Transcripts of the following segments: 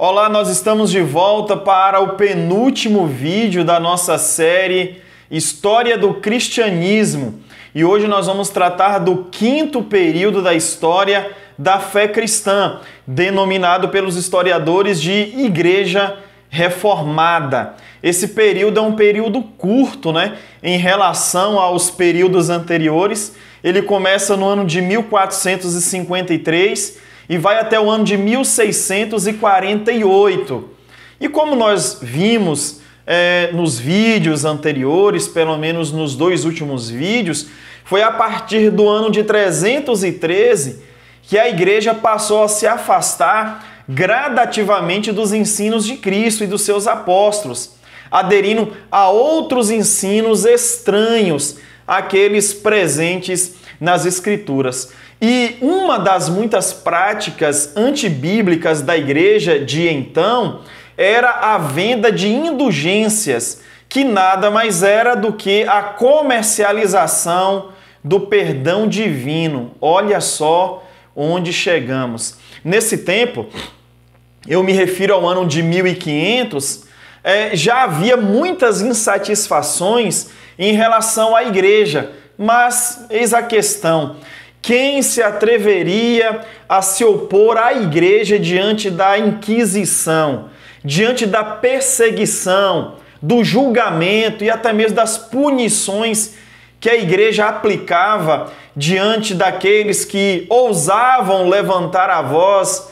Olá, nós estamos de volta para o penúltimo vídeo da nossa série História do Cristianismo. E hoje nós vamos tratar do quinto período da história da fé cristã, denominado pelos historiadores de Igreja Reformada. Esse período é um período curto, em relação aos períodos anteriores. Ele começa no ano de 1453 e vai até o ano de 1648. E como nós vimos nos vídeos anteriores, pelo menos nos dois últimos vídeos, foi a partir do ano de 313 que a igreja passou a se afastar gradativamente dos ensinos de Cristo e dos seus apóstolos, aderindo a outros ensinos estranhos àqueles presentes nas Escrituras. E uma das muitas práticas antibíblicas da igreja de então era a venda de indulgências, que nada mais era do que a comercialização do perdão divino. Olha só onde chegamos. Nesse tempo, eu me refiro ao ano de 1500, já havia muitas insatisfações em relação à igreja, mas eis a questão: quem se atreveria a se opor à igreja diante da Inquisição, diante da perseguição, do julgamento e até mesmo das punições que a igreja aplicava diante daqueles que ousavam levantar a voz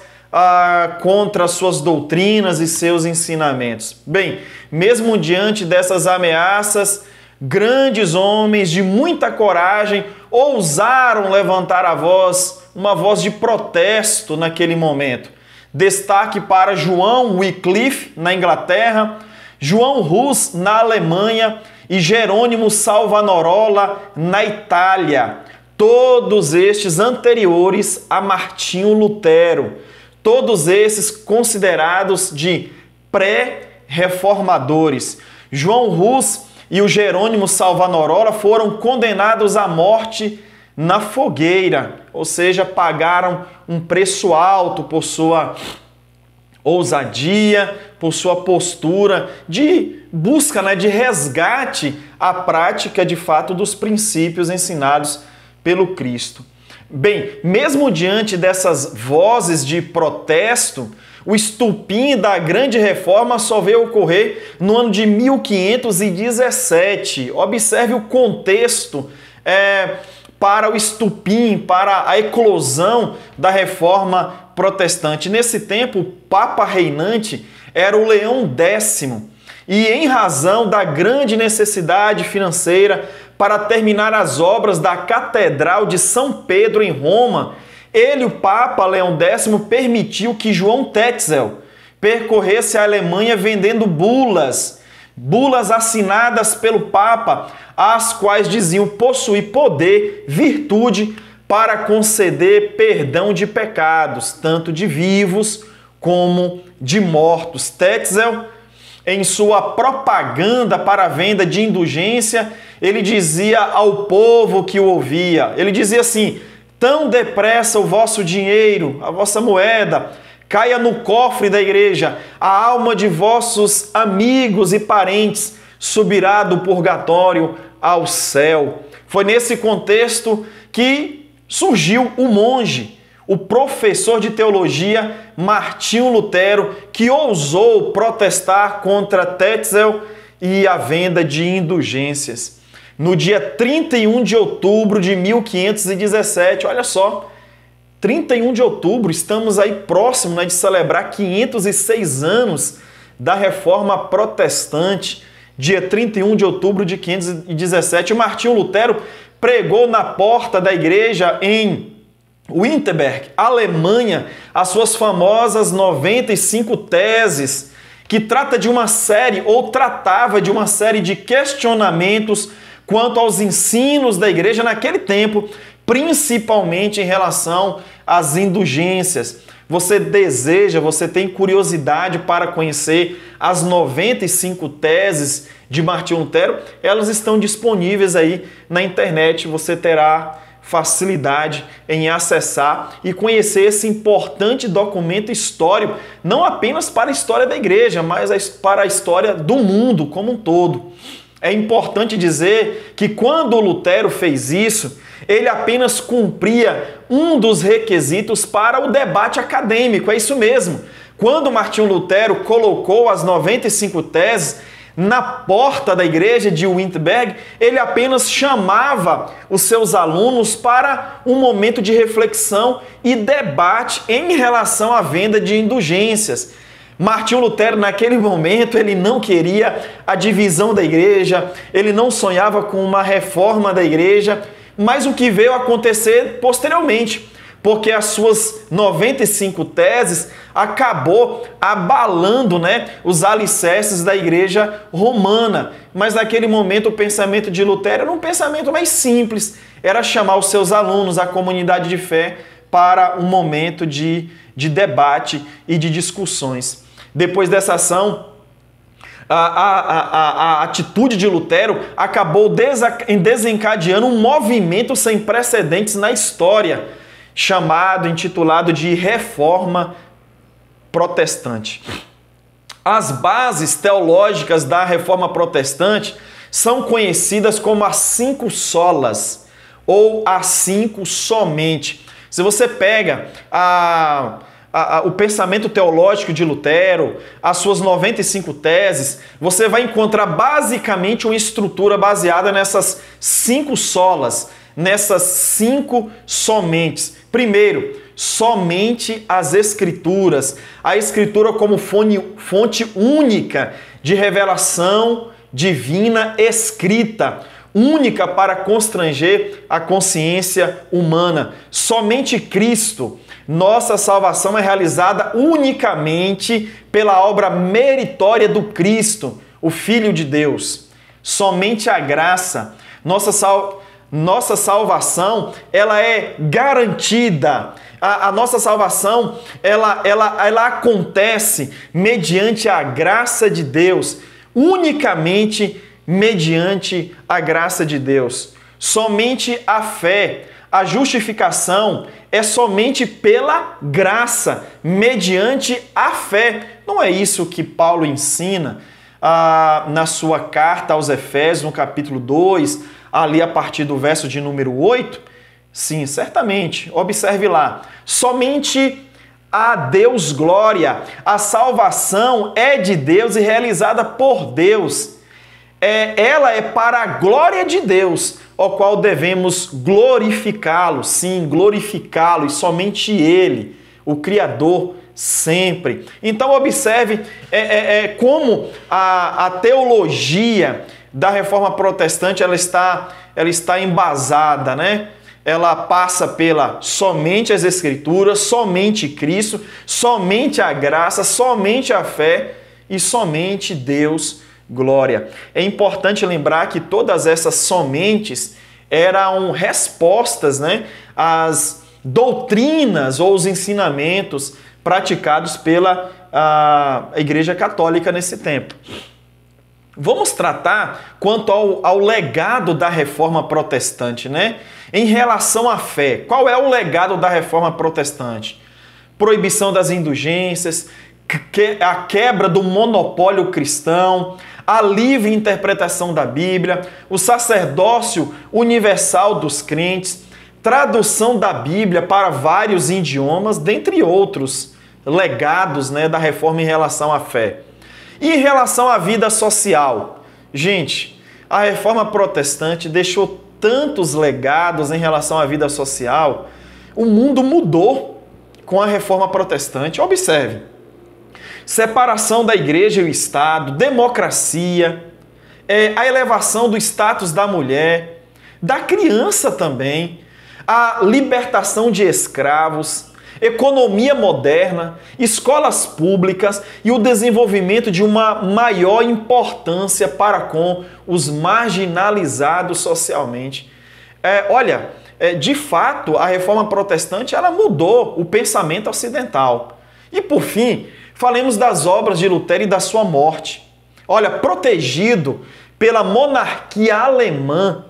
contra suas doutrinas e seus ensinamentos? Bem, mesmo diante dessas ameaças, grandes homens de muita coragem ousaram levantar a voz, uma voz de protesto naquele momento. Destaque para João Wycliffe, na Inglaterra, João Hus, na Alemanha, e Jerônimo Savonarola, na Itália. Todos estes anteriores a Martinho Lutero. Todos esses considerados de pré-reformadores. João Hus e o Jerônimo Savonarola foram condenados à morte na fogueira, ou seja, pagaram um preço alto por sua ousadia, por sua postura de busca, de resgate à prática de fato dos princípios ensinados pelo Cristo. Bem, mesmo diante dessas vozes de protesto, o estupim da grande reforma só veio ocorrer no ano de 1517. Observe o contexto para o estupim, para a eclosão da reforma protestante. Nesse tempo, o Papa reinante era o Leão X. E em razão da grande necessidade financeira para terminar as obras da Catedral de São Pedro em Roma, o Papa Leão X, permitiu que João Tetzel percorresse a Alemanha vendendo bulas assinadas pelo Papa, as quais diziam possuir poder, virtude para conceder perdão de pecados, tanto de vivos como de mortos. Tetzel, em sua propaganda para a venda de indulgência, ele dizia ao povo que o ouvia, ele dizia assim: tão depressa o vosso dinheiro, a vossa moeda, caia no cofre da igreja, a alma de vossos amigos e parentes subirá do purgatório ao céu. Foi nesse contexto que surgiu o monge, o professor de teologia Martinho Lutero, que ousou protestar contra Tetzel e a venda de indulgências. No dia 31 de outubro de 1517, olha só, 31 de outubro, estamos aí próximo de celebrar 506 anos da Reforma Protestante. Dia 31 de outubro de 1517, Martinho Lutero pregou na porta da igreja em Wittenberg, Alemanha, as suas famosas 95 teses, que tratava de uma série de questionamentos quanto aos ensinos da igreja naquele tempo, principalmente em relação às indulgências. Você tem curiosidade para conhecer as 95 teses de Martinho Lutero? Elas estão disponíveis aí na internet, você terá facilidade em acessar e conhecer esse importante documento histórico, não apenas para a história da igreja, mas para a história do mundo como um todo. É importante dizer que quando Lutero fez isso, ele apenas cumpria um dos requisitos para o debate acadêmico, é isso mesmo. Quando Martinho Lutero colocou as 95 teses na porta da igreja de Wittenberg, ele apenas chamava os seus alunos para um momento de reflexão e debate em relação à venda de indulgências. Martinho Lutero, naquele momento, ele não queria a divisão da igreja, ele não sonhava com uma reforma da igreja, mas o que veio acontecer posteriormente, porque as suas 95 teses acabou abalando, os alicerces da igreja romana. Mas naquele momento o pensamento de Lutero era um pensamento mais simples, era chamar os seus alunos, a comunidade de fé, para um momento de debate e de discussões. Depois dessa ação, a atitude de Lutero acabou desencadeando um movimento sem precedentes na história, intitulado de Reforma Protestante. As bases teológicas da Reforma Protestante são conhecidas como as 5 solas, ou as 5 somente. Se você pega o pensamento teológico de Lutero, as suas 95 teses, você vai encontrar basicamente uma estrutura baseada nessas 5 solas, nessas 5 somentes. Primeiro, somente as Escrituras. A Escritura como fonte única de revelação divina escrita, única para constranger a consciência humana. Somente Cristo. Nossa salvação é realizada unicamente pela obra meritória do Cristo, o Filho de Deus. Somente a graça. Nossa salvação, ela é garantida. A nossa salvação, ela acontece mediante a graça de Deus, unicamente mediante a graça de Deus. Somente a fé, a justificação é somente pela graça, mediante a fé. Não é isso que Paulo ensina na sua carta aos Efésios, no capítulo 2, ali a partir do verso de número 8? Sim, certamente. Observe lá. Somente a Deus glória. A salvação é de Deus e realizada por Deus. Ela é para a glória de Deus, ao qual devemos glorificá-lo. Sim, glorificá-lo, e somente Ele, o Criador, sempre. Então observe como a teologia da Reforma Protestante ela está embasada, Ela passa pela somente as Escrituras, somente Cristo, somente a graça, somente a fé e somente Deus glória. É importante lembrar que todas essas somentes eram respostas, às doutrinas ou os ensinamentos praticados pela Igreja Católica nesse tempo. Vamos tratar quanto ao legado da Reforma Protestante, Em relação à fé, qual é o legado da Reforma Protestante? Proibição das indulgências, a quebra do monopólio cristão, a livre interpretação da Bíblia, o sacerdócio universal dos crentes, tradução da Bíblia para vários idiomas, dentre outros legados, da Reforma em relação à fé. E em relação à vida social, gente, a Reforma Protestante deixou tantos legados em relação à vida social. O mundo mudou com a Reforma Protestante. Observe. Separação da igreja e o Estado, democracia, a elevação do status da mulher, da criança também, a libertação de escravos, economia moderna, escolas públicas e o desenvolvimento de uma maior importância para com os marginalizados socialmente. De fato, a Reforma Protestante ela mudou o pensamento ocidental. E por fim, falemos das obras de Lutero e da sua morte. Protegido pela monarquia alemã,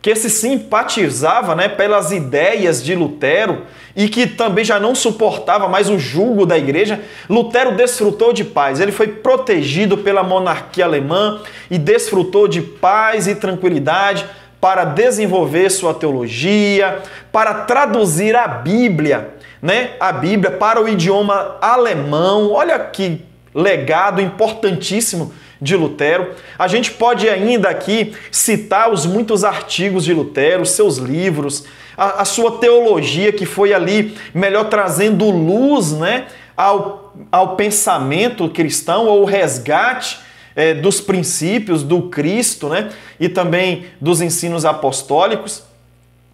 que se simpatizava, né, pelas ideias de Lutero e que também já não suportava mais o jugo da igreja, Lutero desfrutou de paz. Ele foi protegido pela monarquia alemã e desfrutou de paz e tranquilidade para desenvolver sua teologia, para traduzir a Bíblia, né, a Bíblia para o idioma alemão. Olha que legado importantíssimo de Lutero. A gente pode ainda aqui citar os muitos artigos de Lutero, seus livros, a sua teologia, que foi ali melhor trazendo luz, né, ao pensamento cristão, ao resgate dos princípios do Cristo, né, e também dos ensinos apostólicos.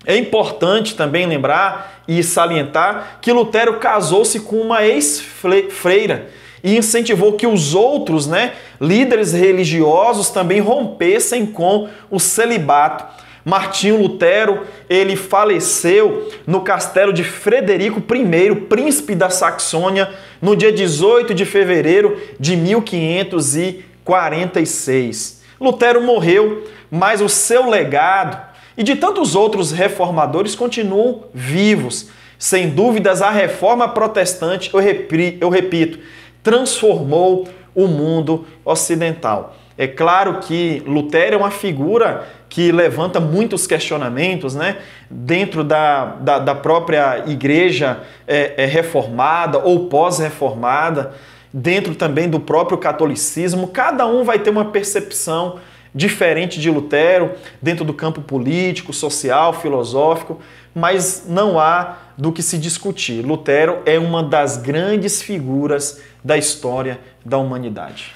É importante também lembrar e salientar que Lutero casou-se com uma ex-freira e incentivou que os outros, né, líderes religiosos também rompessem com o celibato. Martinho Lutero, ele faleceu no castelo de Frederico I, príncipe da Saxônia, no dia 18 de fevereiro de 1546. Lutero morreu, mas o seu legado e de tantos outros reformadores continuam vivos. Sem dúvidas, a reforma protestante, eu repito, transformou o mundo ocidental. É claro que Lutero é uma figura que levanta muitos questionamentos, né, dentro da própria igreja reformada ou pós-reformada, dentro também do próprio catolicismo. Cada um vai ter uma percepção diferente de Lutero, dentro do campo político, social, filosófico, mas não há do que se discutir. Lutero é uma das grandes figuras da história da humanidade.